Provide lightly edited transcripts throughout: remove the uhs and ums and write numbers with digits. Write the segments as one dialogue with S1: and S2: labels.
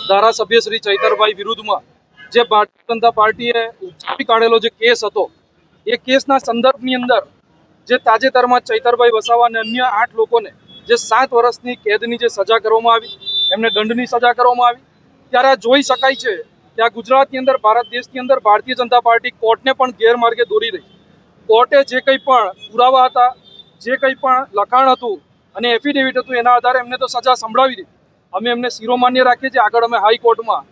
S1: ધારાસભ્ય શ્રી ચૈતરભાઈ વિરુદ્ધમાં જે ભારતીય જનતા પાર્ટીએ ઉઠાવી કાઢેલો જે કેસ હતો, એ કેસના સંદર્ભની અંદર જે તાજેતરમાં ચૈતરભાઈ વસાવા અને અન્ય 8 લોકોને જે 7 વર્ષની કેદની જે સજા કરવામાં આવી, એમને દંડની સજા કરવામાં આવી, ત્યારે આ જોઈ શકાય છે કે આ ગુજરાતની અંદર, ભારત દેશની અંદર ભારતીય જનતા પાર્ટી કોર્ટને પણ ગેરમાર્ગે દોરી રહી. કોર્ટે જે કંઈ પણ પુરાવા હતા, જે કંઈ પણ લખાણ હતું અને એફિડેવિટ હતું, એના આધારે એમને તો સજા સંભળાવી દીધી. અમે એમને શિરોમાન્ય રાખીએ છીએ. આગળ અમે હાઈકોર્ટમાં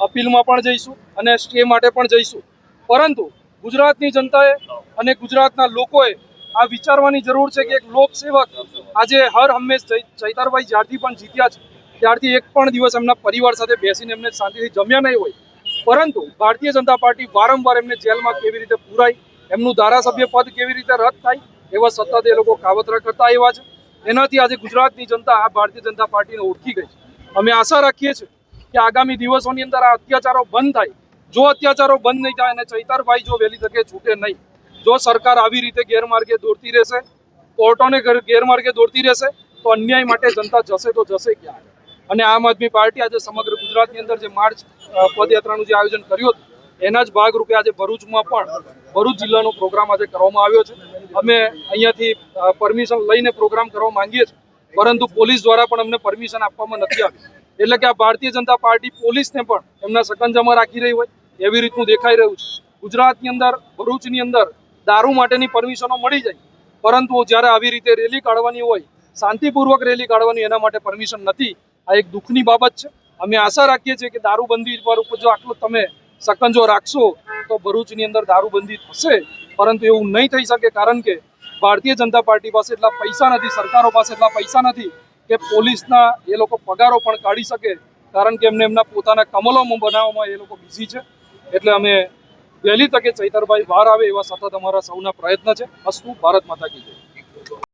S1: અપીલમાં પણ જઈશું અને સ્ટે માટે પણ જઈશું. પરંતુ ગુજરાતની જનતાએ અને ગુજરાતના લોકોએ આ વિચારવાની જરૂર છે કે એક લોકસેવક આજે હર હંમેશ ચૈતરભાઈ જ્યારથી પણ જીત્યા છે ત્યારથી એક પણ દિવસ એમના પરિવાર સાથે બેસીને એમને શાંતિથી જમ્યા નહીં હોય. પરંતુ ભારતીય જનતા પાર્ટી વારંવાર એમને જેલમાં કેવી રીતે પુરાય, એમનું ધારાસભ્ય પદ કેવી રીતે રદ થાય, એવા સતત એ લોકો કાવતરા કરતા આવ્યા છે. એનાથી આજે ગુજરાતની જનતા આ ભારતીય જનતા પાર્ટીને ઓળખી ગઈ છે. અમે આશા રાખીએ છીએ કે આગામી દિવસોની અંદર આ અત્યાચારો બંધ થાય. જો અત્યાચારો બંધ નહીં થાય અને ચૈતરભાઈ જો વહેલી તકે છૂટે નહીં, જો સરકાર આવી રીતે ગેરમાર્ગે દોડતી રહેશે, કોર્ટોને ગેરમાર્ગે દોડતી રહેશે, તો અન્યાય માટે જનતા જશે તો જશે ક્યાં? અને આમ આદમી પાર્ટી આજે સમગ્ર ગુજરાતની અંદર જે માર્ચ પદયાત્રાનું જે આયોજન કર્યું હતું, એના જ ભાગરૂપે આજે ભરૂચમાં પણ ભરૂચ જિલ્લાનો પ્રોગ્રામ આજે કરવામાં આવ્યો છે. અમે અહીંયાથી પરમિશન લઈને પ્રોગ્રામ કરવા માંગીએ છીએ, પરંતુ પોલીસ દ્વારા પણ અમને પરમિશન આપવામાં નથી આવી. એટલે કે આ ભારતીય જનતા પાર્ટી પોલીસને પણ એમના સકંજામાં રાખી રહી હોય એવી રીતનું દેખાઈ રહ્યું છે. ગુજરાતની અંદર, ભરૂચની અંદર દારૂ માટેની પરમિશનો મળી જાય, પરંતુ જ્યારે આવી રીતે રેલી કાઢવાની હોય, શાંતિપૂર્વક રેલી કાઢવાની, એના માટે પરમિશન નથી. આ એક દુઃખની બાબત છે. અમે આશા રાખીએ છીએ કે દારૂબંધી પર ઉપર જો આટલો તમે સકંજો રાખશો તો ભરૂચની અંદર દારૂબંધી થશે. પરંતુ એવું નહીં થઈ શકે, કારણ કે ભારતીય જનતા પાર્ટી પાસે એટલા પૈસા નથી, સરકારો પાસે એટલા પૈસા નથી કે પોલીસના એ લોકો પગારો પણ કાઢી શકે, કારણ કે એમને એમના પોતાના કમલોમાં બનાવવામાં એ લોકો બિઝી છે. એટલે અમે વહેલી તકે ચૈતરભાઈ બહાર આવે એવા સતત અમારા સૌના પ્રયત્ન છે. અસ્તુ. ભારત માતા કી જય.